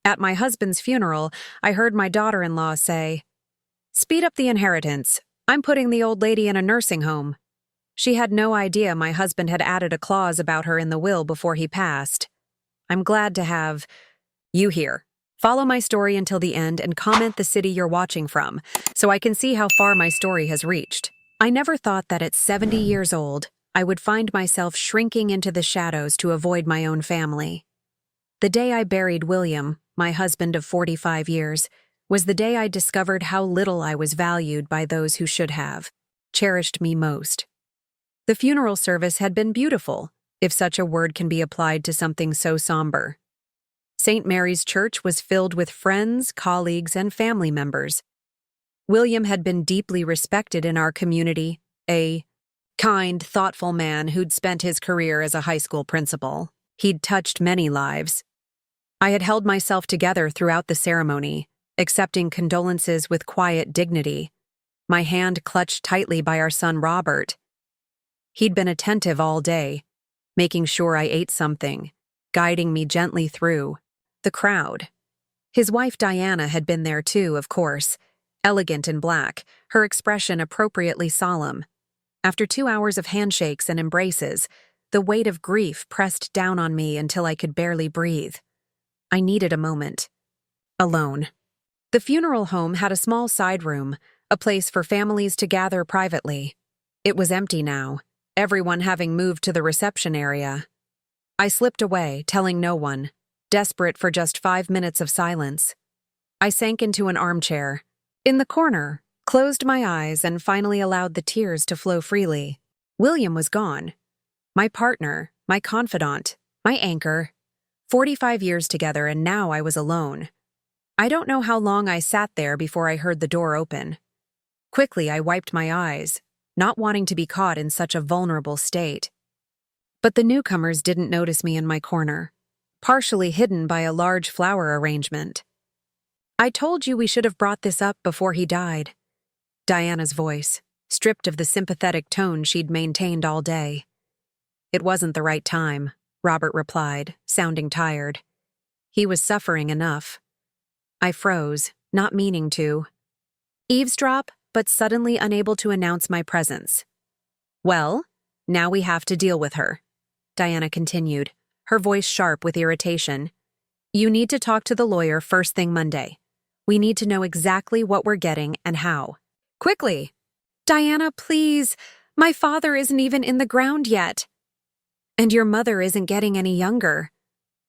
At my husband's funeral, I heard my daughter-in-law say, "Speed up the inheritance. I'm putting the old lady in a nursing home." She had no idea my husband had added a clause about her in the will before he passed. I'm glad to have you here. Follow my story until the end and comment the city you're watching from, so I can see how far my story has reached. I never thought that at 70 years old, I would find myself shrinking into the shadows to avoid my own family. The day I buried William, my husband of 45 years, was the day I discovered how little I was valued by those who should have cherished me most. The funeral service had been beautiful, if such a word can be applied to something so somber. St. Mary's Church was filled with friends, colleagues, and family members. William had been deeply respected in our community, a kind, thoughtful man who'd spent his career as a high school principal. He'd touched many lives. I had held myself together throughout the ceremony, accepting condolences with quiet dignity, my hand clutched tightly by our son Robert. He'd been attentive all day, making sure I ate something, guiding me gently through the crowd. His wife Diana had been there too, of course, elegant in black, her expression appropriately solemn. After 2 hours of handshakes and embraces, the weight of grief pressed down on me until I could barely breathe. I needed a moment. Alone. The funeral home had a small side room, a place for families to gather privately. It was empty now, everyone having moved to the reception area. I slipped away, telling no one, desperate for just 5 minutes of silence. I sank into an armchair, in the corner, closed my eyes, and finally allowed the tears to flow freely. William was gone. My partner, my confidant, my anchor. 45 years together, and now I was alone. I don't know how long I sat there before I heard the door open. Quickly, I wiped my eyes, not wanting to be caught in such a vulnerable state. But the newcomers didn't notice me in my corner, partially hidden by a large flower arrangement. "I told you we should have brought this up before he died." Diana's voice, stripped of the sympathetic tone she'd maintained all day. "It wasn't the right time," Robert replied, sounding tired. He was suffering enough. I froze, not meaning to eavesdrop, but suddenly unable to announce my presence. "Well, now we have to deal with her," Diana continued, her voice sharp with irritation. "You need to talk to the lawyer first thing Monday. We need to know exactly what we're getting and how. Quickly!" "Diana, please. My father isn't even in the ground yet. And your mother isn't getting any younger.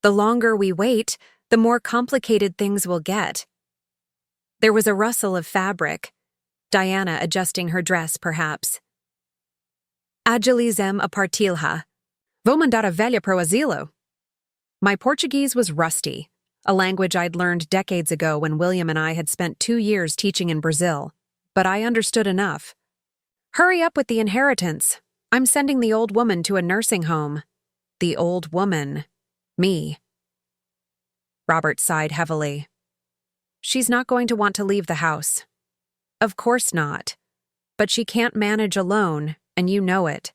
The longer we wait, the more complicated things will get." There was a rustle of fabric, Diana adjusting her dress, perhaps. "Agilizem a partilha. Vou mandar a velha pro asilo." My Portuguese was rusty, a language I'd learned decades ago when William and I had spent 2 years teaching in Brazil, but I understood enough. "Hurry up with the inheritance. I'm sending the old woman to a nursing home." The old woman. Me. Robert sighed heavily. "She's not going to want to leave the house." "Of course not. But she can't manage alone, and you know it.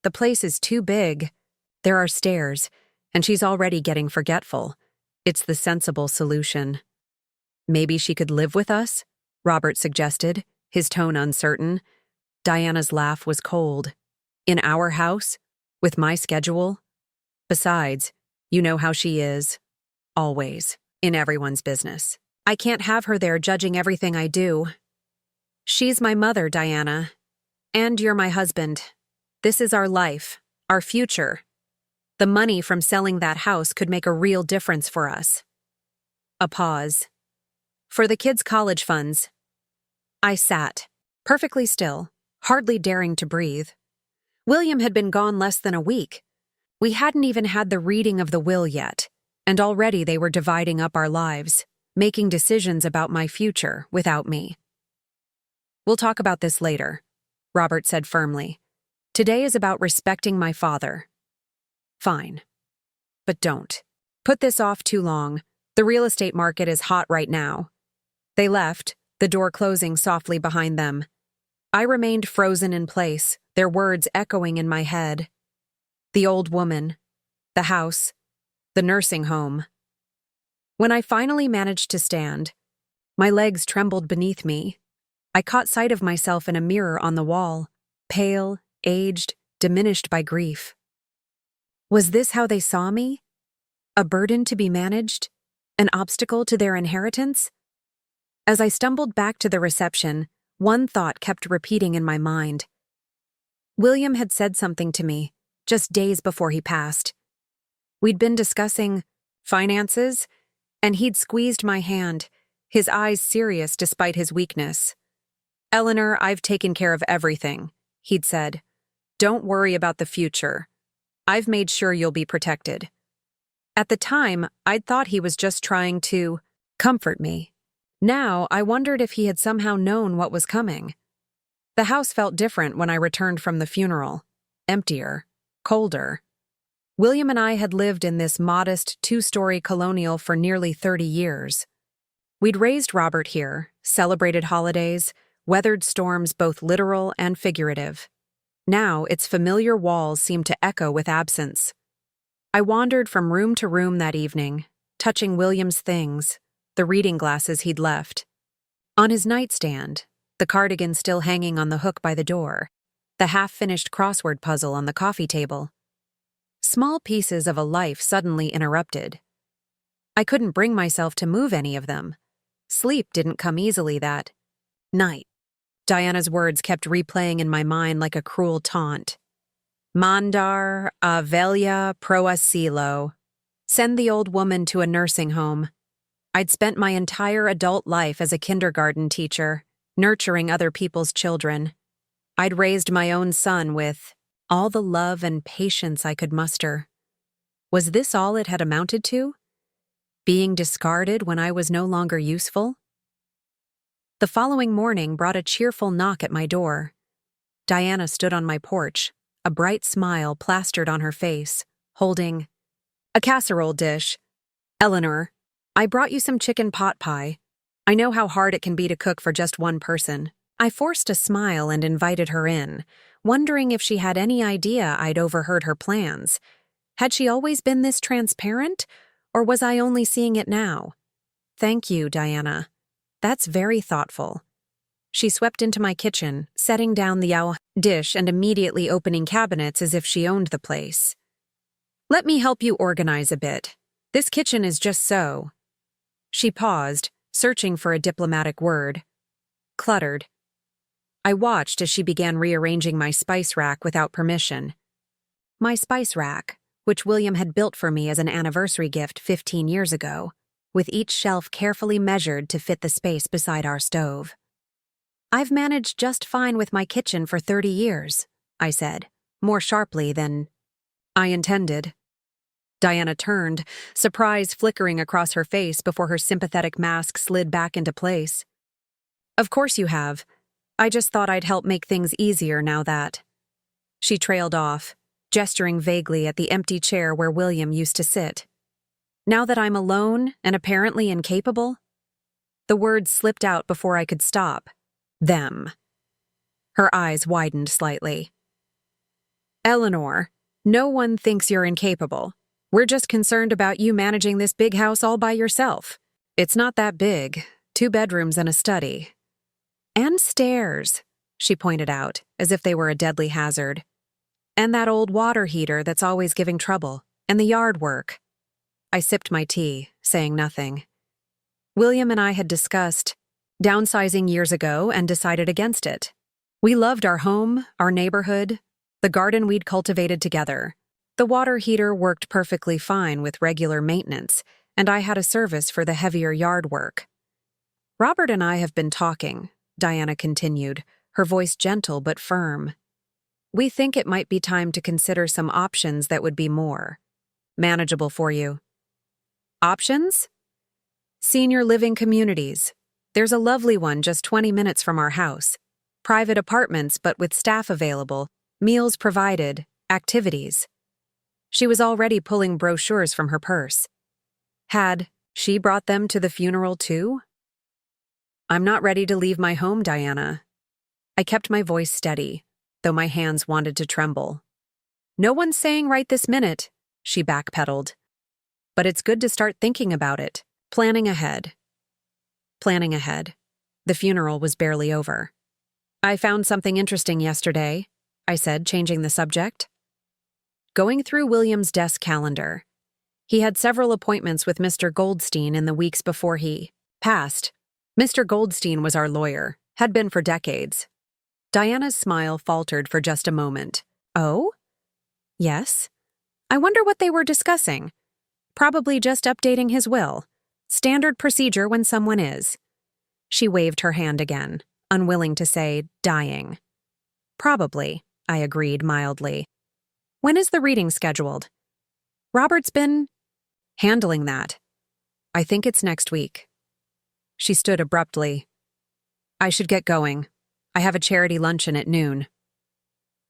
The place is too big. There are stairs, and she's already getting forgetful. It's the sensible solution." "Maybe she could live with us?" Robert suggested, his tone uncertain. Diana's laugh was cold. "In our house? With my schedule? Besides, you know how she is. Always. In everyone's business. I can't have her there judging everything I do." "She's my mother, Diana. And you're my husband. This is our life, our future. The money from selling that house could make a real difference for us." A pause. "For the kids' college funds." I sat, perfectly still, hardly daring to breathe. William had been gone less than a week. We hadn't even had the reading of the will yet, and already they were dividing up our lives, making decisions about my future without me. "We'll talk about this later," Robert said firmly. "Today is about respecting my father." "Fine. But don't put this off too long. The real estate market is hot right now." They left, the door closing softly behind them. I remained frozen in place, their words echoing in my head. The old woman, the house, the nursing home. When I finally managed to stand, my legs trembled beneath me. I caught sight of myself in a mirror on the wall, pale, aged, diminished by grief. Was this how they saw me? A burden to be managed? An obstacle to their inheritance? As I stumbled back to the reception, one thought kept repeating in my mind. William had said something to me, just days before he passed. We'd been discussing finances, and he'd squeezed my hand, his eyes serious despite his weakness. "Eleanor, I've taken care of everything," he'd said. "Don't worry about the future. I've made sure you'll be protected." At the time, I'd thought he was just trying to comfort me. Now, I wondered if he had somehow known what was coming. The house felt different when I returned from the funeral. Emptier, colder. William and I had lived in this modest, two-story colonial for nearly 30 years. We'd raised Robert here, celebrated holidays, weathered storms both literal and figurative. Now, its familiar walls seemed to echo with absence. I wandered from room to room that evening, touching William's things, the reading glasses he'd left. On his nightstand, the cardigan still hanging on the hook by the door, the half-finished crossword puzzle on the coffee table. Small pieces of a life suddenly interrupted. I couldn't bring myself to move any of them. Sleep didn't come easily that night. Diana's words kept replaying in my mind like a cruel taunt. Mandar avelia pro asilo. Send the old woman to a nursing home. I'd spent my entire adult life as a kindergarten teacher, nurturing other people's children. I'd raised my own son with all the love and patience I could muster. Was this all it had amounted to? Being discarded when I was no longer useful? The following morning brought a cheerful knock at my door. Diana stood on my porch, a bright smile plastered on her face, holding a casserole dish. "Eleanor, I brought you some chicken pot pie. I know how hard it can be to cook for just one person." I forced a smile and invited her in, wondering if she had any idea I'd overheard her plans. Had she always been this transparent, or was I only seeing it now? "Thank you, Diana. That's very thoughtful." She swept into my kitchen, setting down the dish and immediately opening cabinets as if she owned the place. "Let me help you organize a bit. This kitchen is just so." She paused, searching for a diplomatic word. Cluttered. I watched as she began rearranging my spice rack without permission. My spice rack, which William had built for me as an anniversary gift 15 years ago, with each shelf carefully measured to fit the space beside our stove. "I've managed just fine with my kitchen for 30 years, I said, more sharply than I intended. Diana turned, surprise flickering across her face before her sympathetic mask slid back into place. "Of course you have. I just thought I'd help make things easier now that—" She trailed off, gesturing vaguely at the empty chair where William used to sit. "Now that I'm alone and apparently incapable?" The words slipped out before I could stop. "Them." Her eyes widened slightly. "Eleanor, no one thinks you're incapable. We're just concerned about you managing this big house all by yourself. It's not that big, 2 bedrooms and a study. And stairs," she pointed out, as if they were a deadly hazard. "And that old water heater that's always giving trouble, and the yard work." I sipped my tea, saying nothing. William and I had discussed downsizing years ago and decided against it. We loved our home, our neighborhood, the garden we'd cultivated together. The water heater worked perfectly fine with regular maintenance, and I had a service for the heavier yard work. "Robert and I have been talking," Diana continued, her voice gentle but firm. "We think it might be time to consider some options that would be more manageable for you." "Options?" "Senior living communities. There's a lovely one just 20 minutes from our house. Private apartments but with staff available, meals provided, activities." She was already pulling brochures from her purse. Had she brought them to the funeral too? "I'm not ready to leave my home, Diana." I kept my voice steady, though my hands wanted to tremble. "No one's saying right this minute," she backpedaled. "But it's good to start thinking about it. Planning ahead. Planning ahead. The funeral was barely over. I found something interesting yesterday, I said, changing the subject. Going through William's desk calendar. He had several appointments with Mr. Goldstein in the weeks before he passed. Mr. Goldstein was our lawyer, had been for decades. Diana's smile faltered for just a moment. Oh? Yes. I wonder what they were discussing. Probably just updating his will. Standard procedure when someone is. She waved her hand again, unwilling to say dying. Probably, I agreed mildly. When is the reading scheduled? Robert's been handling that. I think it's next week. She stood abruptly. I should get going. I have a charity luncheon at noon.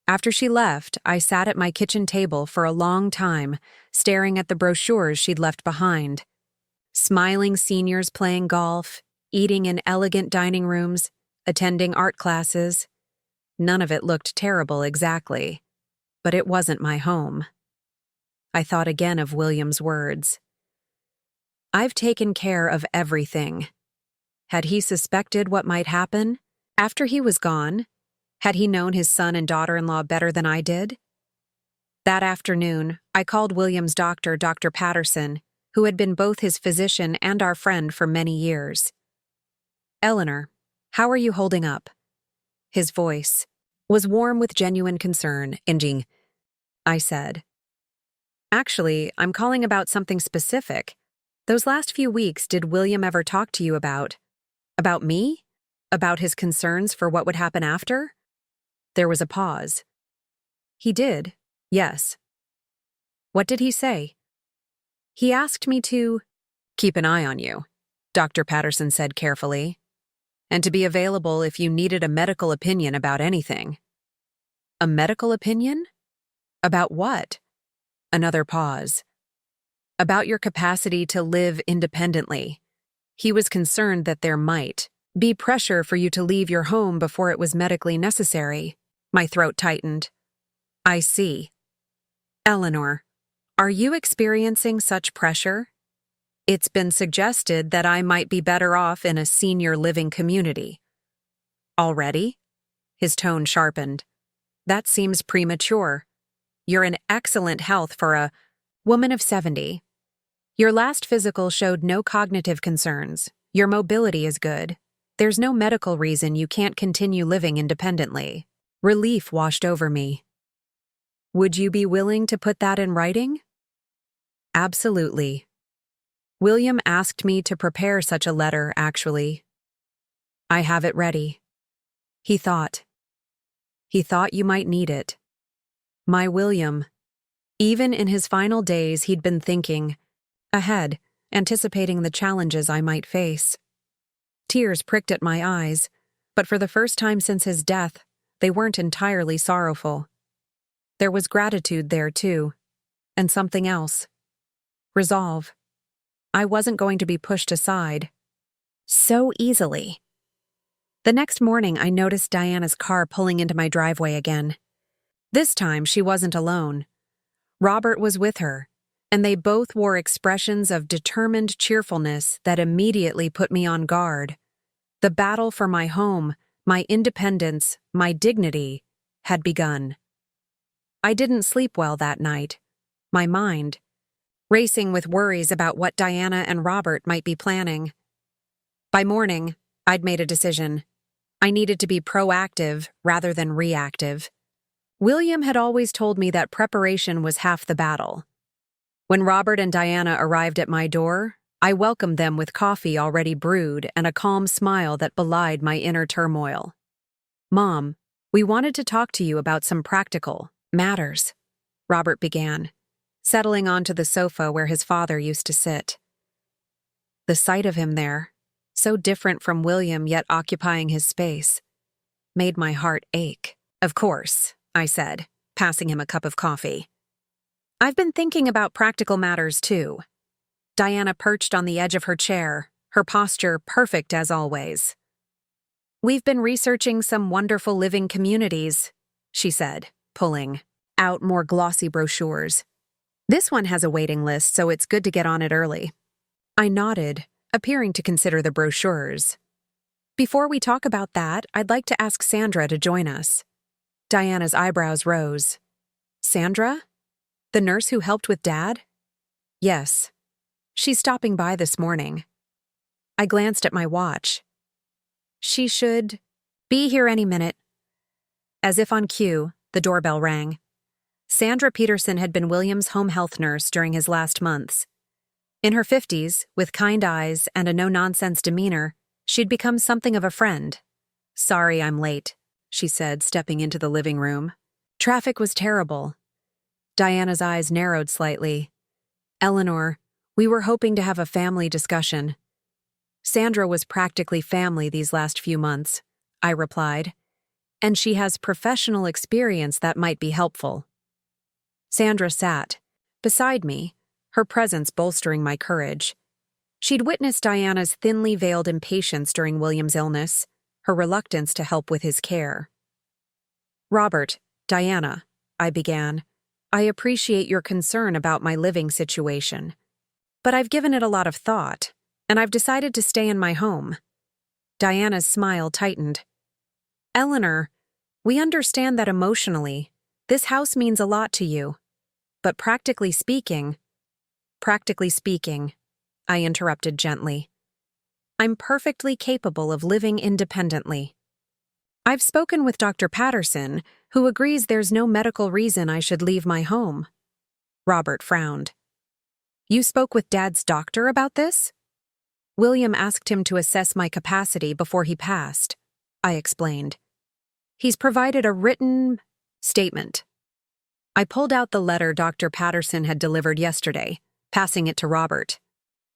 After she left, I sat at my kitchen table for a long time, staring at the brochures she'd left behind. Smiling seniors playing golf, eating in elegant dining rooms, attending art classes. None of it looked terrible exactly, but it wasn't my home. I thought again of William's words. I've taken care of everything. Had he suspected what might happen? After he was gone, had he known his son and daughter-in-law better than I did? That afternoon, I called William's doctor, Dr. Patterson, who had been both his physician and our friend for many years. Eleanor, how are you holding up? His voice was warm with genuine concern. I said. Actually, I'm calling about something specific. Those last few weeks, did William ever talk to you about me? About his concerns for what would happen after? There was a pause. He did, yes. What did he say? He asked me to keep an eye on you, Dr. Patterson said carefully, and to be available if you needed a medical opinion about anything. A medical opinion? About what? Another pause. About your capacity to live independently. He was concerned that there might be pressure for you to leave your home before it was medically necessary. My throat tightened. I see. Eleanor, are you experiencing such pressure? It's been suggested that I might be better off in a senior living community. Already? His tone sharpened. That seems premature. You're in excellent health for a woman of 70. Your last physical showed no cognitive concerns. Your mobility is good. There's no medical reason you can't continue living independently. Relief washed over me. Would you be willing to put that in writing? Absolutely. William asked me to prepare such a letter, actually. I have it ready. He thought you might need it. My William. Even in his final days, he'd been thinking ahead, anticipating the challenges I might face. Tears pricked at my eyes, but for the first time since his death, they weren't entirely sorrowful. There was gratitude there, too, and something else. Resolve. I wasn't going to be pushed aside so easily. The next morning, I noticed Diana's car pulling into my driveway again. This time, she wasn't alone. Robert was with her, and they both wore expressions of determined cheerfulness that immediately put me on guard. The battle for my home, my independence, my dignity, had begun. I didn't sleep well that night. My mind racing with worries about what Diana and Robert might be planning. By morning, I'd made a decision. I needed to be proactive rather than reactive. William had always told me that preparation was half the battle. When Robert and Diana arrived at my door, I welcomed them with coffee already brewed and a calm smile that belied my inner turmoil. Mom, we wanted to talk to you about some practical matters, Robert began, settling onto the sofa where his father used to sit. The sight of him there, so different from William yet occupying his space, made my heart ache. Of course, I said, passing him a cup of coffee. I've been thinking about practical matters too. Diana perched on the edge of her chair, her posture perfect as always. We've been researching some wonderful living communities, she said, pulling out more glossy brochures. This one has a waiting list, so it's good to get on it early. I nodded, appearing to consider the brochures. Before we talk about that, I'd like to ask Sandra to join us. Diana's eyebrows rose. Sandra? The nurse who helped with Dad? Yes. She's stopping by this morning. I glanced at my watch. She should be here any minute. As if on cue, the doorbell rang. Sandra Peterson had been William's home health nurse during his last months. In her 50s, with kind eyes and a no-nonsense demeanor, she'd become something of a friend. Sorry I'm late, she said, stepping into the living room. Traffic was terrible. Diana's eyes narrowed slightly. Eleanor, we were hoping to have a family discussion. Sandra was practically family these last few months, I replied, and she has professional experience that might be helpful. Sandra sat beside me, her presence bolstering my courage. She'd witnessed Diana's thinly veiled impatience during William's illness, her reluctance to help with his care. Robert, Diana, I began, I appreciate your concern about my living situation. But I've given it a lot of thought, and I've decided to stay in my home. Diana's smile tightened. Eleanor, we understand that emotionally, this house means a lot to you. But practically speaking, I interrupted gently. I'm perfectly capable of living independently. I've spoken with Dr. Patterson, who agrees there's no medical reason I should leave my home. Robert frowned. You spoke with Dad's doctor about this? William asked him to assess my capacity before he passed, I explained. He's provided a written statement. I pulled out the letter Dr. Patterson had delivered yesterday, passing it to Robert.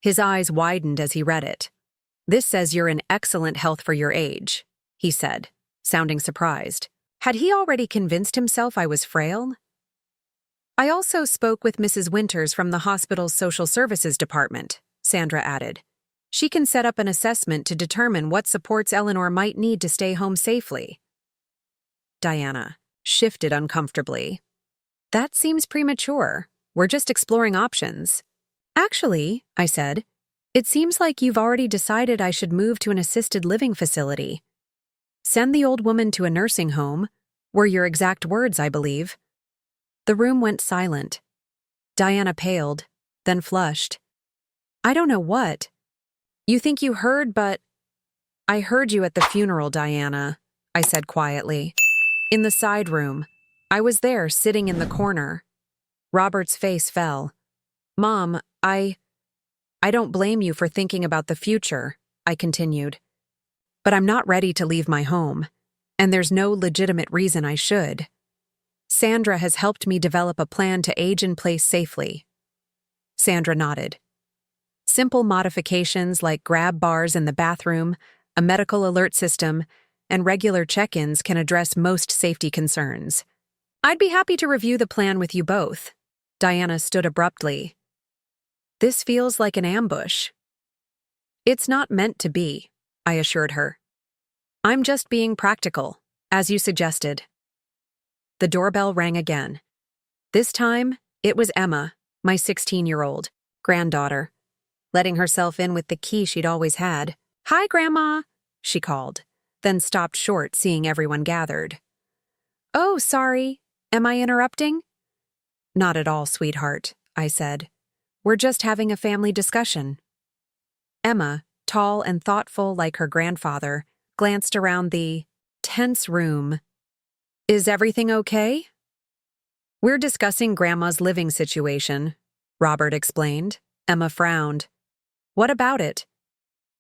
His eyes widened as he read it. This says you're in excellent health for your age, he said, sounding surprised. Had he already convinced himself I was frail? I also spoke with Mrs. Winters from the hospital's social services department, Sandra added. She can set up an assessment to determine what supports Eleanor might need to stay home safely. Diana shifted uncomfortably. That seems premature. We're just exploring options. Actually, I said, it seems like you've already decided I should move to an assisted living facility. Send the old woman to a nursing home, were your exact words, I believe. The room went silent. Diana paled, then flushed. I don't know what. You think you heard, but... I heard you at the funeral, Diana, I said quietly. In the side room. I was there, sitting in the corner. Robert's face fell. Mom, I don't blame you for thinking about the future, I continued. But I'm not ready to leave my home, and there's no legitimate reason I should. Sandra has helped me develop a plan to age in place safely. Sandra nodded. Simple modifications like grab bars in the bathroom, a medical alert system, and regular check-ins can address most safety concerns. I'd be happy to review the plan with you both. Diana stood abruptly. This feels like an ambush. It's not meant to be, I assured her. I'm just being practical, as you suggested. The doorbell rang again. This time, it was Emma, my 16-year-old granddaughter, letting herself in with the key she'd always had. Hi, Grandma, she called, then stopped short seeing everyone gathered. Oh, sorry. Am I interrupting? Not at all, sweetheart, I said. We're just having a family discussion. Emma, tall and thoughtful like her grandfather, glanced around the tense room. Is everything okay? We're discussing Grandma's living situation, Robert explained. Emma frowned. What about it?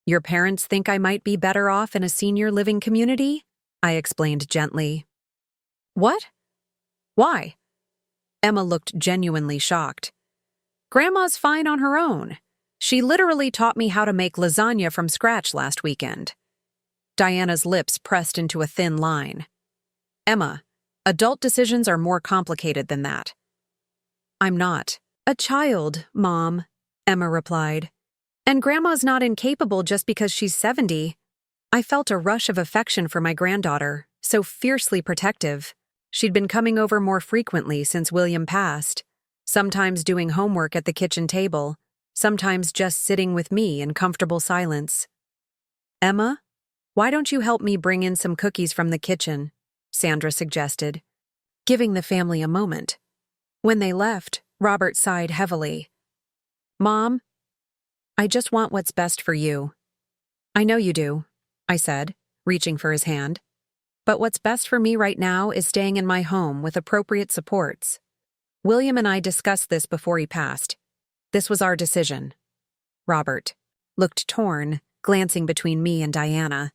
Your parents think I might be better off in a senior living community? I explained gently. What? Why? Emma looked genuinely shocked. Grandma's fine on her own. She literally taught me how to make lasagna from scratch last weekend. Diana's lips pressed into a thin line. Emma, adult decisions are more complicated than that. I'm not a child, Mom, Emma replied. And Grandma's not incapable just because she's 70. I felt a rush of affection for my granddaughter, so fiercely protective. She'd been coming over more frequently since William passed, sometimes doing homework at the kitchen table, sometimes just sitting with me in comfortable silence. "Emma, why don't you help me bring in some cookies from the kitchen?" Sandra suggested, giving the family a moment. When they left, Robert sighed heavily. "Mom, I just want what's best for you." "I know you do," I said, reaching for his hand. "But what's best for me right now is staying in my home with appropriate supports. William and I discussed this before he passed. This was our decision." Robert looked torn, glancing between me and Diana.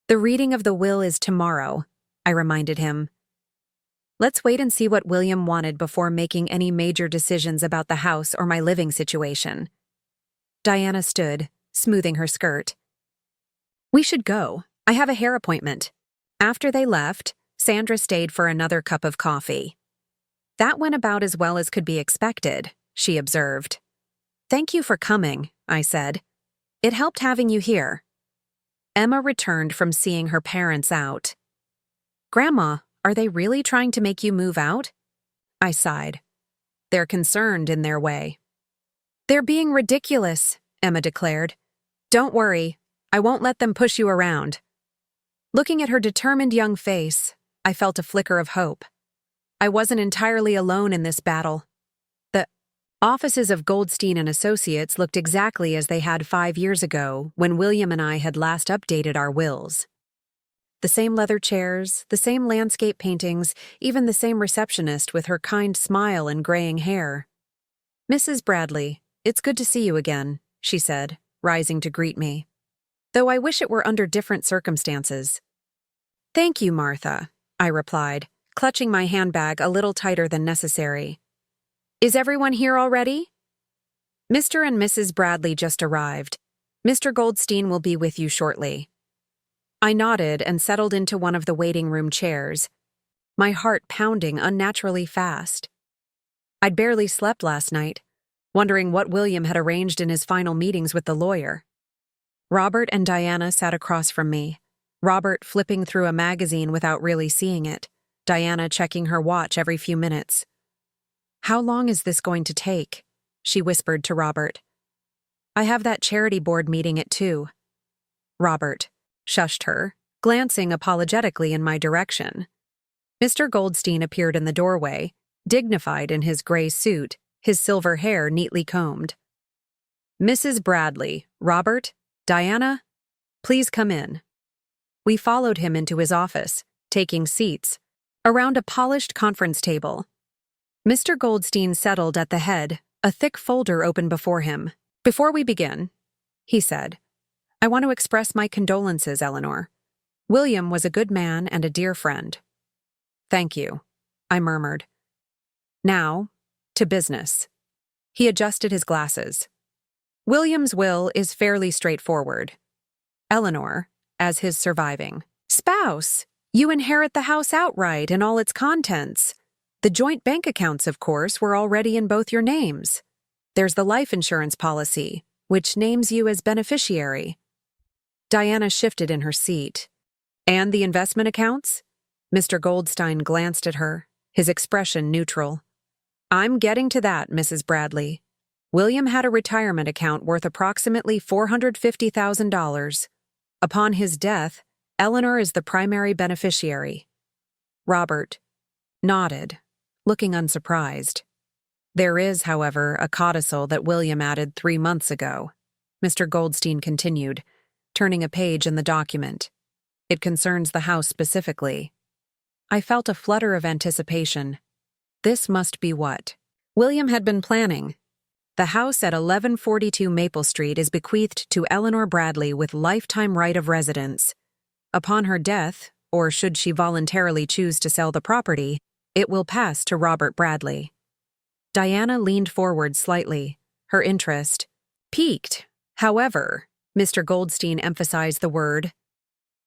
"The reading of the will is tomorrow," I reminded him. "Let's wait and see what William wanted before making any major decisions about the house or my living situation." Diana stood, smoothing her skirt. "We should go. I have a hair appointment." After they left, Sandra stayed for another cup of coffee. "That went about as well as could be expected," she observed. "Thank you for coming," I said. "It helped having you here." Emma returned from seeing her parents out. "Grandma, are they really trying to make you move out?" I sighed. "They're concerned in their way." "They're being ridiculous," Emma declared. "Don't worry, I won't let them push you around." Looking at her determined young face, I felt a flicker of hope. I wasn't entirely alone in this battle. The offices of Goldstein and Associates looked exactly as they had 5 years ago when William and I had last updated our wills. The same leather chairs, the same landscape paintings, even the same receptionist with her kind smile and graying hair. "Mrs. Bradley, it's good to see you again," she said, rising to greet me. "Though I wish it were under different circumstances." "Thank you, Martha," I replied, clutching my handbag a little tighter than necessary. "Is everyone here already?" "Mr. and Mrs. Bradley just arrived. Mr. Goldstein will be with you shortly." I nodded and settled into one of the waiting room chairs, my heart pounding unnaturally fast. I'd barely slept last night, wondering what William had arranged in his final meetings with the lawyer. Robert and Diana sat across from me, Robert flipping through a magazine without really seeing it, Diana checking her watch every few minutes. "How long is this going to take?" she whispered to Robert. "I have that charity board meeting at 2. Robert shushed her, glancing apologetically in my direction. Mr. Goldstein appeared in the doorway, dignified in his gray suit, his silver hair neatly combed. "Mrs. Bradley, Robert, Diana, please come in." We followed him into his office, taking seats around a polished conference table. Mr. Goldstein settled at the head, a thick folder open before him. "Before we begin," he said, "I want to express my condolences, Eleanor. William was a good man and a dear friend." "Thank you," I murmured. "Now, to business." He adjusted his glasses. "William's will is fairly straightforward. Eleanor, as his surviving spouse, you inherit the house outright and all its contents. The joint bank accounts, of course, were already in both your names. There's the life insurance policy, which names you as beneficiary." Diana shifted in her seat. "And the investment accounts?" Mr. Goldstein glanced at her, his expression neutral. "I'm getting to that, Mrs. Bradley. William had a retirement account worth approximately $450,000. Upon his death, Eleanor is the primary beneficiary." Robert nodded, looking unsurprised. "There is, however, a codicil that William added 3 months ago," Mr. Goldstein continued, turning a page in the document. "It concerns the house specifically." I felt a flutter of anticipation. This must be what William had been planning. The house at 1142 Maple Street is bequeathed to Eleanor Bradley with lifetime right of residence. Upon her death, or should she voluntarily choose to sell the property, it will pass to Robert Bradley. Diana leaned forward slightly, her interest piqued. "However," Mr. Goldstein emphasized the word,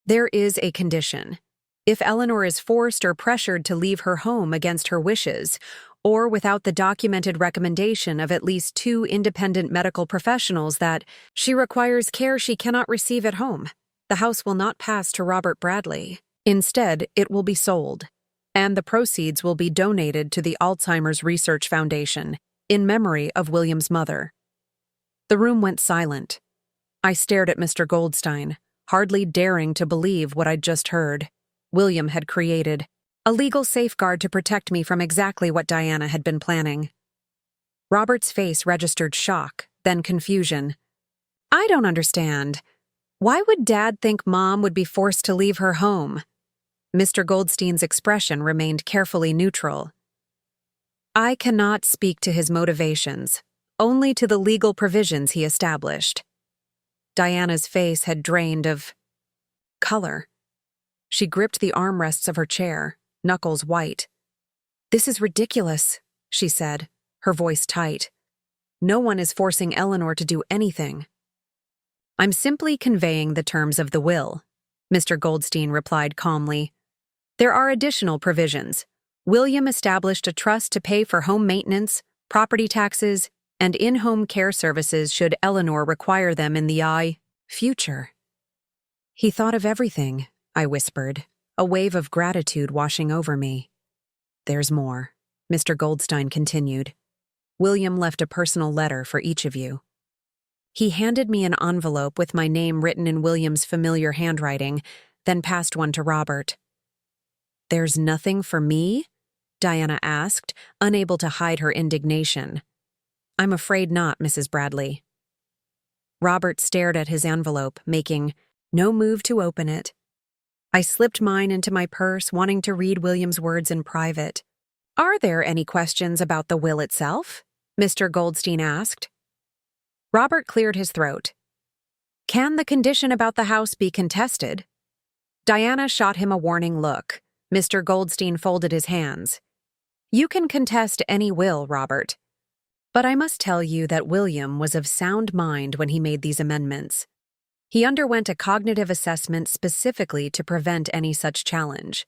"there is a condition. If Eleanor is forced or pressured to leave her home against her wishes, or without the documented recommendation of at least 2 independent medical professionals that she requires care she cannot receive at home, the house will not pass to Robert Bradley. Instead, it will be sold, and the proceeds will be donated to the Alzheimer's Research Foundation in memory of William's mother." The room went silent. I stared at Mr. Goldstein, hardly daring to believe what I'd just heard. William had created a legal safeguard to protect me from exactly what Diana had been planning. Robert's face registered shock, then confusion. I don't understand. Why would Dad think Mom would be forced to leave her home? Mr. Goldstein's expression remained carefully neutral. I cannot speak to his motivations, only to the legal provisions he established. Diana's face had drained of color. She gripped the armrests of her chair, knuckles white. This is ridiculous, she said, her voice tight. No one is forcing Eleanor to do anything. I'm simply conveying the terms of the will, Mr. Goldstein replied calmly. There are additional provisions. William established a trust to pay for home maintenance, property taxes, and in-home care services should Eleanor require them in the future. He thought of everything, I whispered, a wave of gratitude washing over me. There's more, Mr. Goldstein continued. William left a personal letter for each of you. He handed me an envelope with my name written in William's familiar handwriting, then passed one to Robert. There's nothing for me? Diana asked, unable to hide her indignation. I'm afraid not, Mrs. Bradley. Robert stared at his envelope, making no move to open it. I slipped mine into my purse, wanting to read William's words in private. Are there any questions about the will itself? Mr. Goldstein asked. Robert cleared his throat. Can the condition about the house be contested? Diana shot him a warning look. Mr. Goldstein folded his hands. You can contest any will, Robert. But I must tell you that William was of sound mind when he made these amendments. He underwent a cognitive assessment specifically to prevent any such challenge.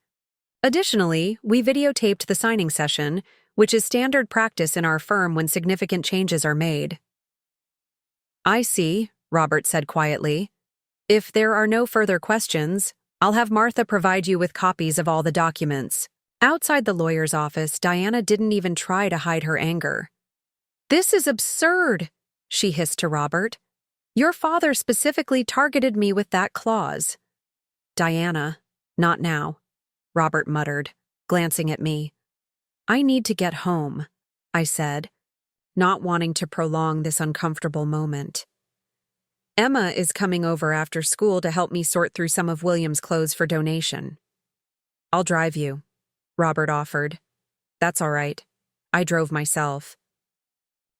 Additionally, we videotaped the signing session, which is standard practice in our firm when significant changes are made. I see, Robert said quietly. If there are no further questions, I'll have Martha provide you with copies of all the documents. Outside the lawyer's office, Diana didn't even try to hide her anger. This is absurd, she hissed to Robert. Your father specifically targeted me with that clause. Diana, not now, Robert muttered, glancing at me. I need to get home, I said, not wanting to prolong this uncomfortable moment. Emma is coming over after school to help me sort through some of William's clothes for donation. I'll drive you, Robert offered. That's all right. I drove myself.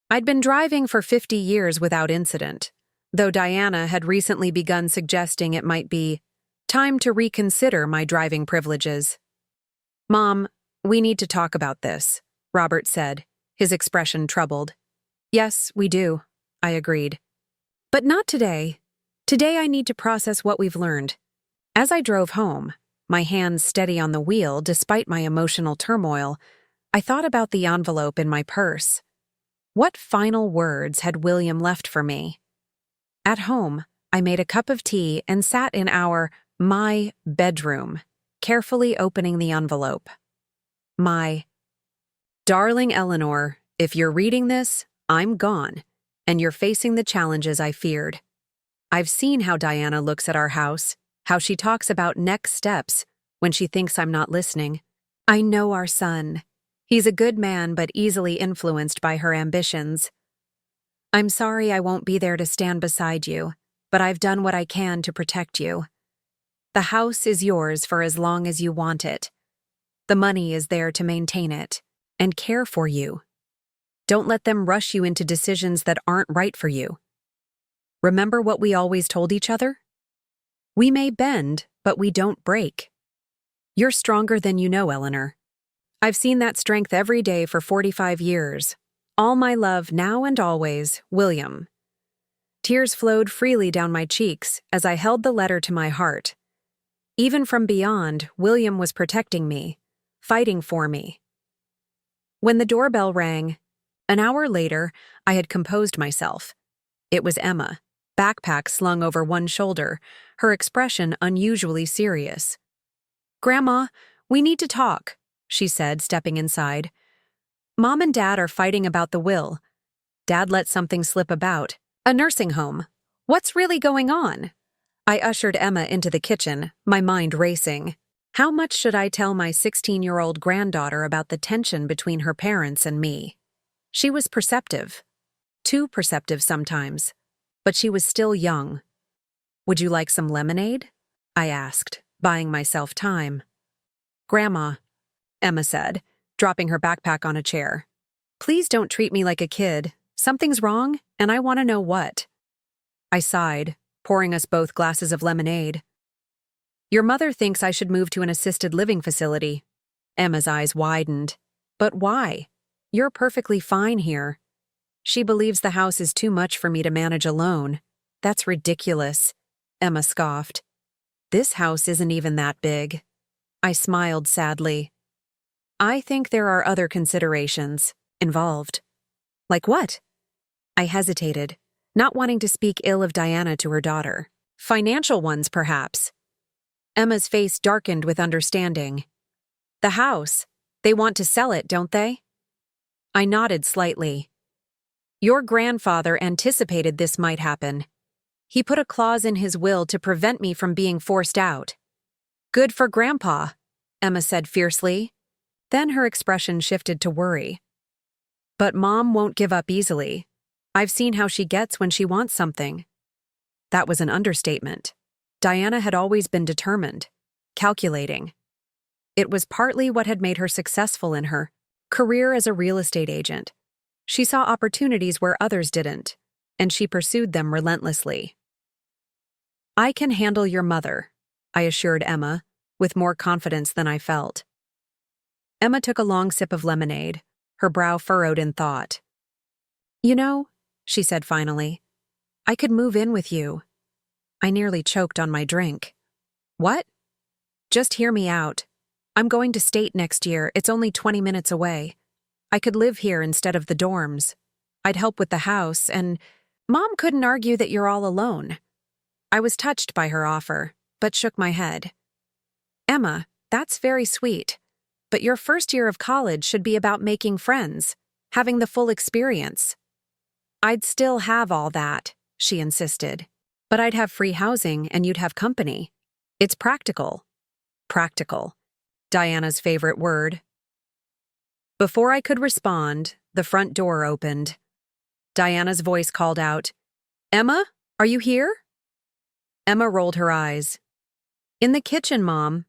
I'd been driving for 50 years without incident, though Diana had recently begun suggesting it might be time to reconsider my driving privileges. Mom, we need to talk about this, Robert said, his expression troubled. Yes, we do, I agreed. But not today. Today I need to process what we've learned. As I drove home, my hands steady on the wheel despite my emotional turmoil, I thought about the envelope in my purse. What final words had William left for me? At home, I made a cup of tea and sat in my bedroom, carefully opening the envelope. My darling Eleanor, if you're reading this, I'm gone, and you're facing the challenges I feared. I've seen how Diana looks at our house, how she talks about next steps when she thinks I'm not listening. I know our son. He's a good man but easily influenced by her ambitions. I'm sorry I won't be there to stand beside you, but I've done what I can to protect you. The house is yours for as long as you want it. The money is there to maintain it and care for you. Don't let them rush you into decisions that aren't right for you. Remember what we always told each other? We may bend, but we don't break. You're stronger than you know, Eleanor. I've seen that strength every day for 45 years. All my love now and always, William. Tears flowed freely down my cheeks as I held the letter to my heart. Even from beyond, William was protecting me, fighting for me. When the doorbell rang, an hour later, I had composed myself. It was Emma, backpack slung over one shoulder, her expression unusually serious. Grandma, we need to talk, she said, stepping inside. Mom and Dad are fighting about the will. Dad let something slip about, A nursing home. What's really going on? I ushered Emma into the kitchen, my mind racing. How much should I tell my 16-year-old granddaughter about the tension between her parents and me? She was perceptive. Too perceptive sometimes. But she was still young. Would you like some lemonade? I asked, buying myself time. Grandma, Emma said, dropping her backpack on a chair. Please don't treat me like a kid. Something's wrong, and I want to know what. I sighed, pouring us both glasses of lemonade. Your mother thinks I should move to an assisted living facility. Emma's eyes widened. But why? You're perfectly fine here. She believes the house is too much for me to manage alone. That's ridiculous, Emma scoffed. This house isn't even that big. I smiled sadly. I think there are other considerations involved. Like what? I hesitated, not wanting to speak ill of Diana to her daughter. Financial ones, perhaps. Emma's face darkened with understanding. The house. They want to sell it, don't they? I nodded slightly. Your grandfather anticipated this might happen. He put a clause in his will to prevent me from being forced out. Good for Grandpa, Emma said fiercely. Then her expression shifted to worry. But Mom won't give up easily. I've seen how she gets when she wants something. That was an understatement. Diana had always been determined, calculating. It was partly what had made her successful in her career as a real estate agent. She saw opportunities where others didn't, and she pursued them relentlessly. I can handle your mother, I assured Emma, with more confidence than I felt. Emma took a long sip of lemonade, her brow furrowed in thought. You know, she said finally, I could move in with you. I nearly choked on my drink. What? Just hear me out. I'm going to state next year. It's only 20 minutes away. I could live here instead of the dorms. I'd help with the house, and Mom couldn't argue that you're all alone. I was touched by her offer, but shook my head. Emma, that's very sweet. But your first year of college should be about making friends, having the full experience. I'd still have all that, she insisted. But I'd have free housing and you'd have company. It's practical. Practical. Diana's favorite word. Before I could respond, the front door opened. Diana's voice called out, Emma, are you here? Emma rolled her eyes. In the kitchen, Mom.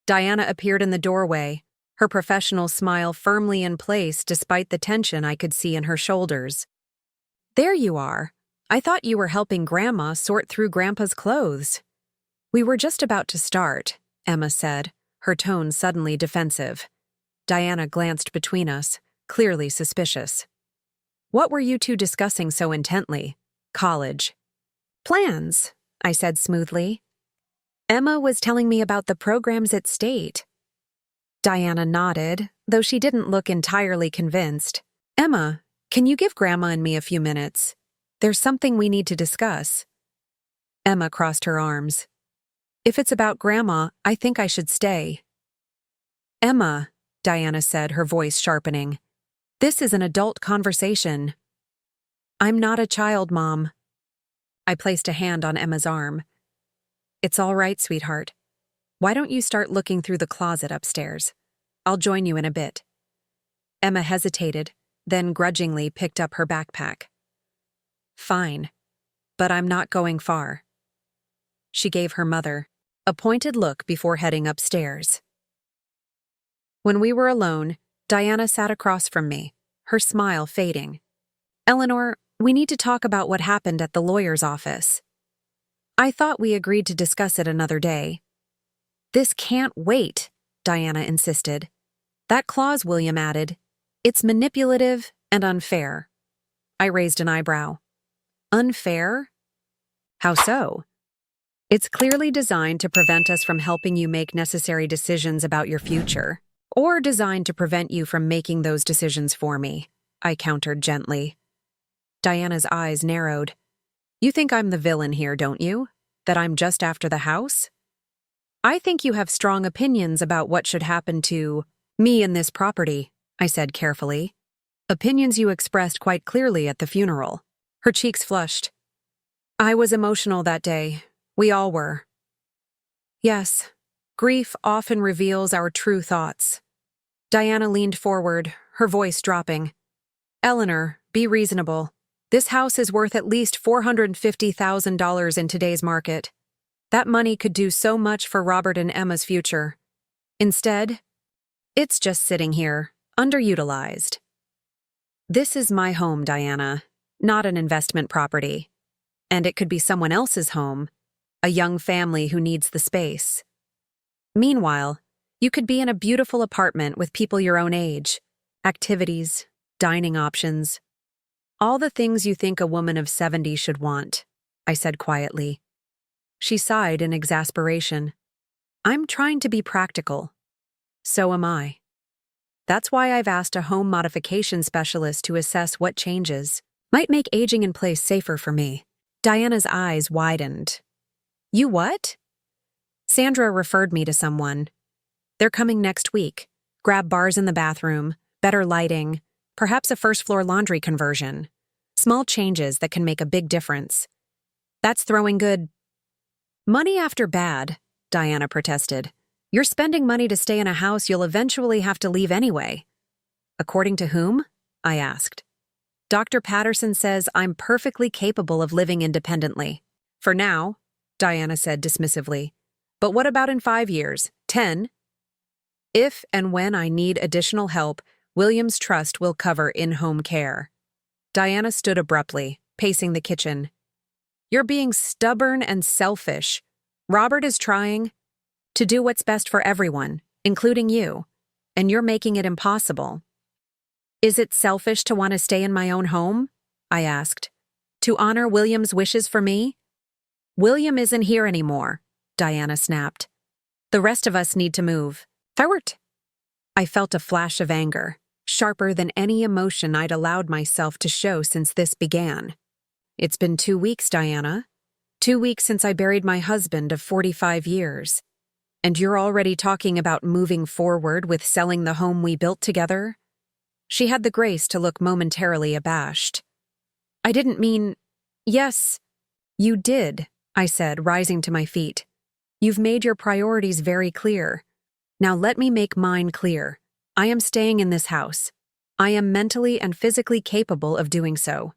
Diana appeared in the doorway, her professional smile firmly in place despite the tension I could see in her shoulders. There you are. I thought you were helping Grandma sort through Grandpa's clothes. We were just about to start, Emma said, her tone suddenly defensive. Diana glanced between us, clearly suspicious. What were you two discussing so intently? College. Plans, I said smoothly. Emma was telling me about the programs at State. Diana nodded, though she didn't look entirely convinced. Emma, can you give Grandma and me a few minutes? There's something we need to discuss. Emma crossed her arms. If it's about Grandma, I think I should stay. Emma, Diana said, her voice sharpening. This is an adult conversation. I'm not a child, Mom. I placed a hand on Emma's arm. It's all right, sweetheart. Why don't you start looking through the closet upstairs? I'll join you in a bit. Emma hesitated, then grudgingly picked up her backpack. Fine, but I'm not going far. She gave her mother a pointed look before heading upstairs. When we were alone, Diana sat across from me, her smile fading. Eleanor, we need to talk about what happened at the lawyer's office. I thought we agreed to discuss it another day. This can't wait, Diana insisted. That clause William added, it's manipulative and unfair. I raised an eyebrow. Unfair? How so? It's clearly designed to prevent us from helping you make necessary decisions about your future, or designed to prevent you from making those decisions for me, I countered gently. Diana's eyes narrowed. You think I'm the villain here, don't you? That I'm just after the house? I think you have strong opinions about what should happen to me and this property, I said carefully. Opinions you expressed quite clearly at the funeral. Her cheeks flushed. I was emotional that day. We all were. Yes, grief often reveals our true thoughts. Diana leaned forward, her voice dropping. Eleanor, be reasonable. This house is worth at least $450,000 in today's market. That money could do so much for Robert and Emma's future. Instead, it's just sitting here, underutilized. This is my home, Diana, not an investment property. And it could be someone else's home, a young family who needs the space. Meanwhile, you could be in a beautiful apartment with people your own age, activities, dining options. All the things you think a woman of 70 should want, I said quietly. She sighed in exasperation. I'm trying to be practical. So am I. That's why I've asked a home modification specialist to assess what changes might make aging in place safer for me. Diana's eyes widened. You what? Sandra referred me to someone. They're coming next week. Grab bars in the bathroom, better lighting, perhaps a first-floor laundry conversion. Small changes that can make a big difference. That's throwing good money after bad, Diana protested. You're spending money to stay in a house you'll eventually have to leave anyway. According to whom? I asked. Dr. Patterson says I'm perfectly capable of living independently. For now, Diana said dismissively. But what about in 5 years, 10? If and when I need additional help, Williams Trust will cover in-home care. Diana stood abruptly, pacing the kitchen. You're being stubborn and selfish. Robert is trying to do what's best for everyone, including you, and you're making it impossible. Is it selfish to want to stay in my own home? I asked. To honor William's wishes for me? William isn't here anymore, Diana snapped. The rest of us need to move. Forward. I felt a flash of anger, sharper than any emotion I'd allowed myself to show since this began. It's been 2 weeks, Diana. 2 weeks since I buried my husband of 45 years. And you're already talking about moving forward with selling the home we built together? She had the grace to look momentarily abashed. I didn't mean… Yes, you did, I said, rising to my feet. You've made your priorities very clear. Now let me make mine clear. I am staying in this house. I am mentally and physically capable of doing so.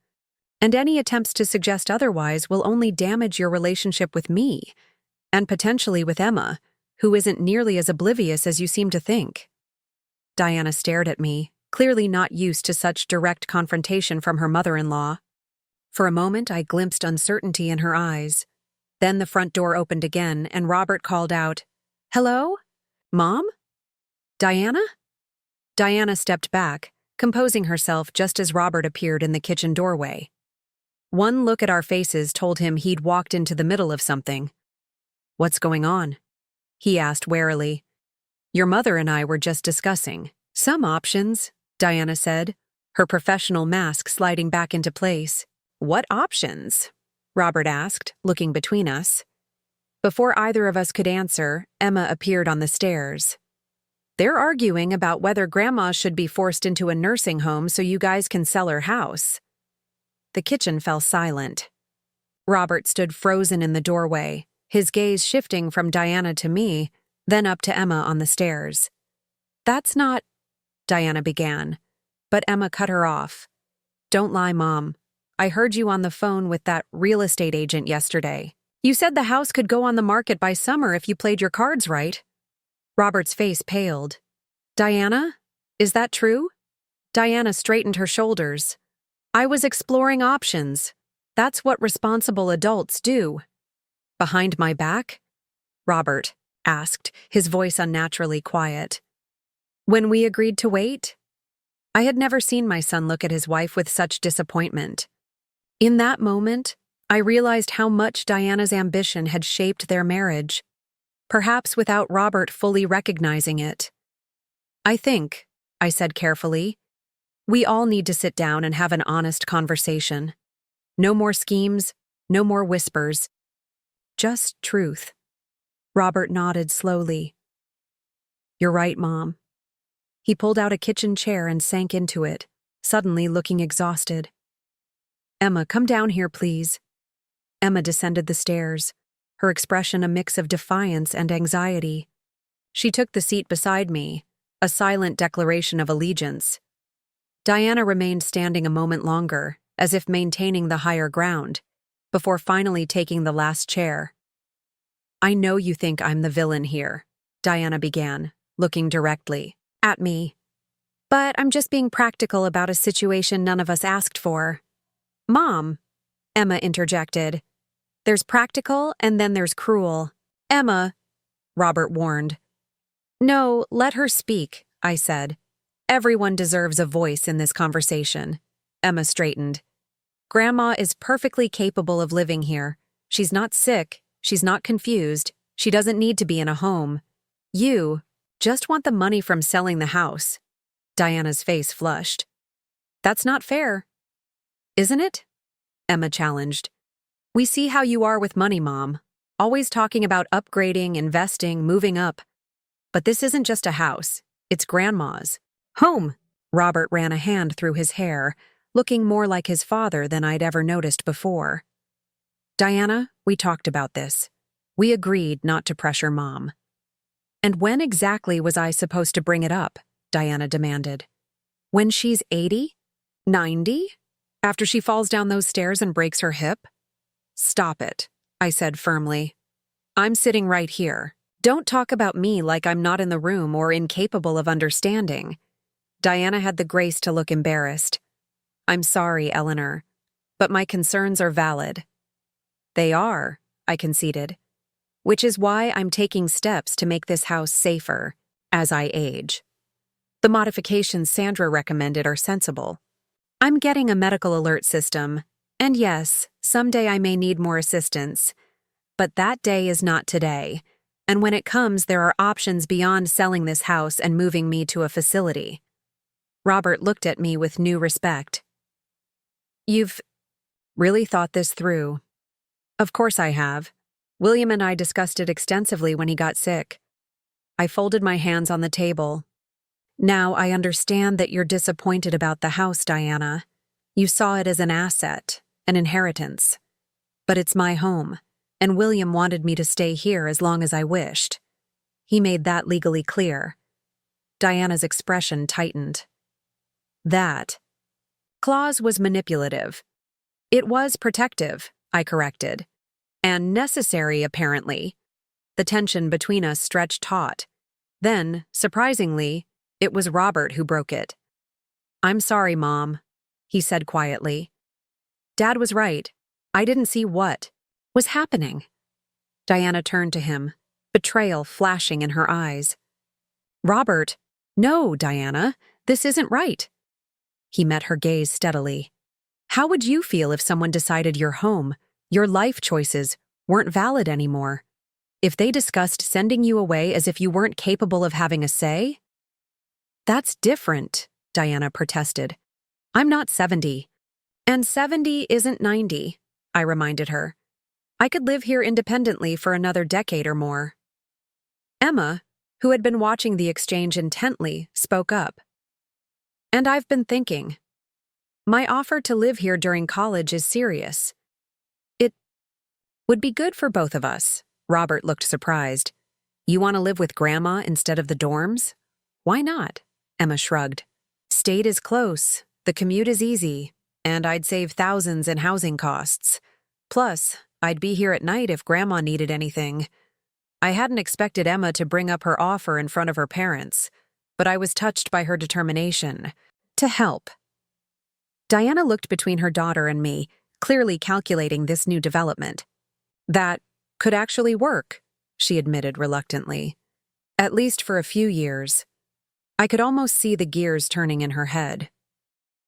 And any attempts to suggest otherwise will only damage your relationship with me, and potentially with Emma, who isn't nearly as oblivious as you seem to think. Diana stared at me, clearly not used to such direct confrontation from her mother-in-law. For a moment, I glimpsed uncertainty in her eyes. Then the front door opened again, and Robert called out, Hello? Mom? Diana? Diana stepped back, composing herself just as Robert appeared in the kitchen doorway. One look at our faces told him he'd walked into the middle of something. What's going on? He asked warily. Your mother and I were just discussing some options, Diana said, her professional mask sliding back into place. What options? Robert asked, looking between us. Before either of us could answer, Emma appeared on the stairs. They're arguing about whether Grandma should be forced into a nursing home so you guys can sell her house. The kitchen fell silent. Robert stood frozen in the doorway, his gaze shifting from Diana to me, then up to Emma on the stairs. That's not… Diana began, but Emma cut her off. Don't lie, Mom. I heard you on the phone with that real estate agent yesterday. You said the house could go on the market by summer if you played your cards right. Robert's face paled. Diana? Is that true? Diana straightened her shoulders. I was exploring options. That's what responsible adults do. Behind my back? Robert asked, his voice unnaturally quiet. When we agreed to wait? I had never seen my son look at his wife with such disappointment. In that moment, I realized how much Diana's ambition had shaped their marriage, perhaps without Robert fully recognizing it. I think, I said carefully, we all need to sit down and have an honest conversation. No more schemes, no more whispers. Just truth. Robert nodded slowly. You're right, Mom. He pulled out a kitchen chair and sank into it, suddenly looking exhausted. Emma, come down here, please. Emma descended the stairs, her expression a mix of defiance and anxiety. She took the seat beside me, a silent declaration of allegiance. Diana remained standing a moment longer, as if maintaining the higher ground, before finally taking the last chair. I know you think I'm the villain here, Diana began, looking directly at me. But I'm just being practical about a situation none of us asked for. Mom, Emma interjected. There's practical and then there's cruel. Emma, Robert warned. No, let her speak, I said. Everyone deserves a voice in this conversation. Emma straightened. Grandma is perfectly capable of living here. She's not sick, she's not confused, she doesn't need to be in a home. You just want the money from selling the house. Diana's face flushed. That's not fair. Isn't it? Emma challenged. We see how you are with money, Mom. Always talking about upgrading, investing, moving up. But this isn't just a house. It's Grandma's. Home! Robert ran a hand through his hair, looking more like his father than I'd ever noticed before. Diana, we talked about this. We agreed not to pressure Mom. And when exactly was I supposed to bring it up? Diana demanded. When she's 80? 90? After she falls down those stairs and breaks her hip? Stop it, I said firmly. I'm sitting right here. Don't talk about me like I'm not in the room or incapable of understanding. Diana had the grace to look embarrassed. I'm sorry, Eleanor, but my concerns are valid. They are, I conceded, which is why I'm taking steps to make this house safer as I age. The modifications Sandra recommended are sensible. I'm getting a medical alert system, and yes, someday I may need more assistance, but that day is not today, and when it comes, there are options beyond selling this house and moving me to a facility. Robert looked at me with new respect. You've really thought this through. Of course I have. William and I discussed it extensively when he got sick. I folded my hands on the table. Now I understand that you're disappointed about the house, Diana. You saw it as an asset, an inheritance. But it's my home, and William wanted me to stay here as long as I wished. He made that legally clear. Diana's expression tightened. That clause was manipulative. It was protective, I corrected. And necessary, apparently. The tension between us stretched taut. Then, surprisingly, it was Robert who broke it. I'm sorry, Mom, he said quietly. Dad was right. I didn't see what was happening. Diana turned to him, betrayal flashing in her eyes. Robert, no, Diana, this isn't right. He met her gaze steadily. How would you feel if someone decided your home, your life choices, weren't valid anymore? If they discussed sending you away as if you weren't capable of having a say? That's different, Diana protested. I'm not 70. And 70 isn't 90, I reminded her. I could live here independently for another decade or more. Emma, who had been watching the exchange intently, spoke up. And I've been thinking. My offer to live here during college is serious. It would be good for both of us. Robert looked surprised. You want to live with Grandma instead of the dorms? Why not? Emma shrugged. State is close, the commute is easy, and I'd save thousands in housing costs. Plus, I'd be here at night if Grandma needed anything. I hadn't expected Emma to bring up her offer in front of her parents, but I was touched by her determination to help. Diana looked between her daughter and me, clearly calculating this new development. That could actually work, she admitted reluctantly. At least for a few years. I could almost see the gears turning in her head.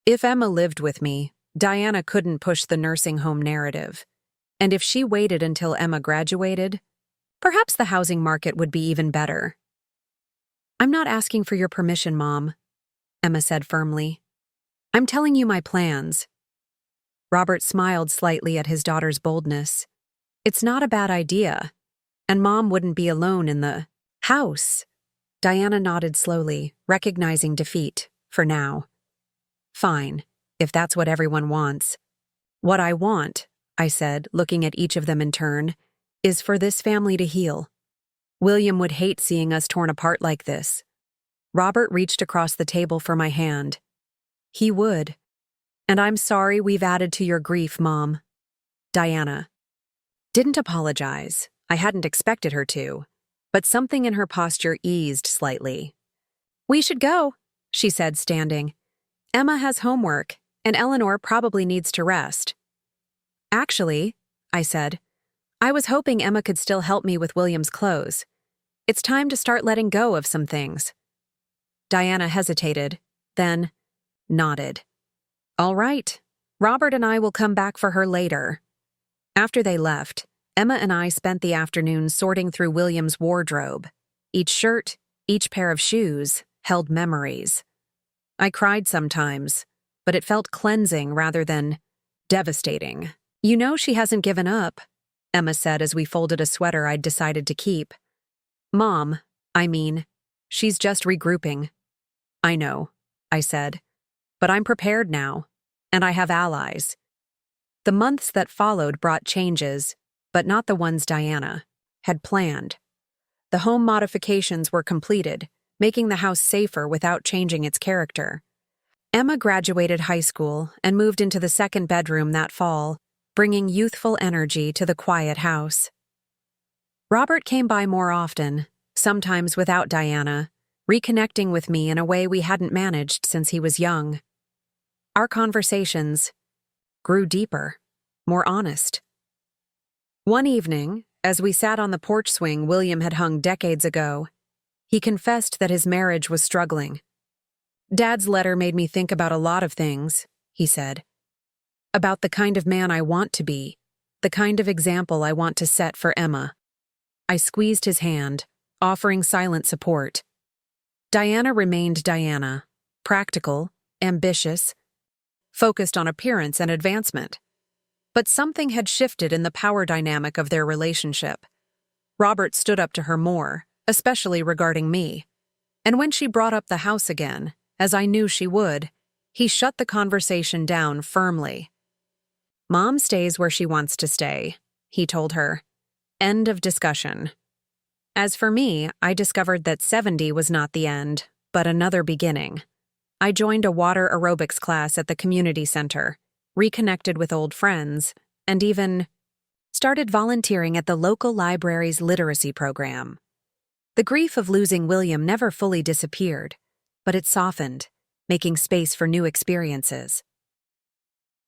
If Emma lived with me, Diana couldn't push the nursing home narrative. And if she waited until Emma graduated, perhaps the housing market would be even better. I'm not asking for your permission, Mom, Emma said firmly. I'm telling you my plans. Robert smiled slightly at his daughter's boldness. It's not a bad idea, and Mom wouldn't be alone in the house. Diana nodded slowly, recognizing defeat, for now. Fine, if that's what everyone wants. What I want, I said, looking at each of them in turn, is for this family to heal. William would hate seeing us torn apart like this. Robert reached across the table for my hand. He would. And I'm sorry we've added to your grief, Mom. Diana didn't apologize. I hadn't expected her to, but something in her posture eased slightly. We should go, she said, standing. Emma has homework, and Eleanor probably needs to rest. Actually, I said, I was hoping Emma could still help me with William's clothes. It's time to start letting go of some things. Diana hesitated, then nodded. All right, Robert and I will come back for her later. After they left, Emma and I spent the afternoon sorting through William's wardrobe. Each shirt, each pair of shoes, held memories. I cried sometimes, but it felt cleansing rather than devastating. You know she hasn't given up, Emma said as we folded a sweater I'd decided to keep. Mom, she's just regrouping. I know, I said, but I'm prepared now, and I have allies. The months that followed brought changes, but not the ones Diana had planned. The home modifications were completed, making the house safer without changing its character. Emma graduated high school and moved into the second bedroom that fall, bringing youthful energy to the quiet house. Robert came by more often, sometimes without Diana, reconnecting with me in a way we hadn't managed since he was young. Our conversations grew deeper, more honest. One evening, as we sat on the porch swing William had hung decades ago, he confessed that his marriage was struggling. Dad's letter made me think about a lot of things, he said. About the kind of man I want to be, the kind of example I want to set for Emma. I squeezed his hand, offering silent support. Diana remained Diana, practical, ambitious, focused on appearance and advancement. But something had shifted in the power dynamic of their relationship. Robert stood up to her more, especially regarding me. And when she brought up the house again, as I knew she would, he shut the conversation down firmly. Mom stays where she wants to stay, he told her. End of discussion. As for me, I discovered that 70 was not the end, but another beginning. I joined a water aerobics class at the community center, reconnected with old friends, and even started volunteering at the local library's literacy program. The grief of losing William never fully disappeared, but it softened, making space for new experiences.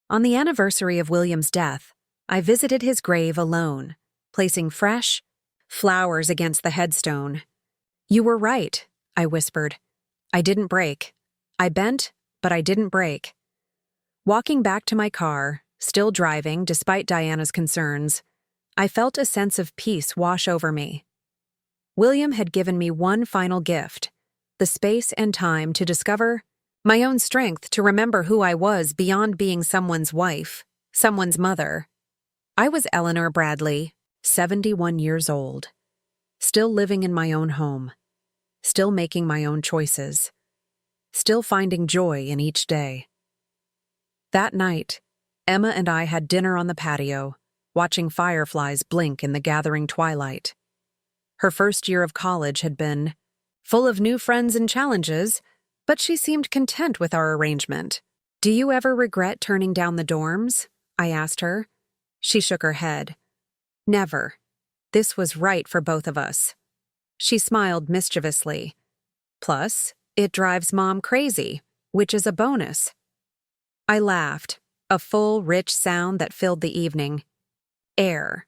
On the anniversary of William's death, I visited his grave alone, placing fresh flowers against the headstone. You were right, I whispered. I didn't break. I bent, but I didn't break. Walking back to my car, still driving despite Diana's concerns, I felt a sense of peace wash over me. William had given me one final gift, the space and time to discover my own strength to remember who I was beyond being someone's wife, someone's mother. I was Eleanor Bradley, 71 years old, still living in my own home, still making my own choices, still finding joy in each day. That night, Emma and I had dinner on the patio, watching fireflies blink in the gathering twilight. Her first year of college had been full of new friends and challenges, but she seemed content with our arrangement. Do you ever regret turning down the dorms? I asked her. She shook her head. Never. This was right for both of us. She smiled mischievously. Plus, it drives Mom crazy, which is a bonus. I laughed, a full, rich sound that filled the evening. Air.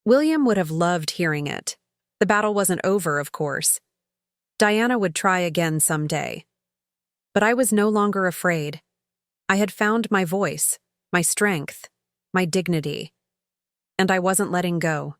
William would have loved hearing it. The battle wasn't over, of course. Diana would try again someday. But I was no longer afraid. I had found my voice, my strength, my dignity. And I wasn't letting go.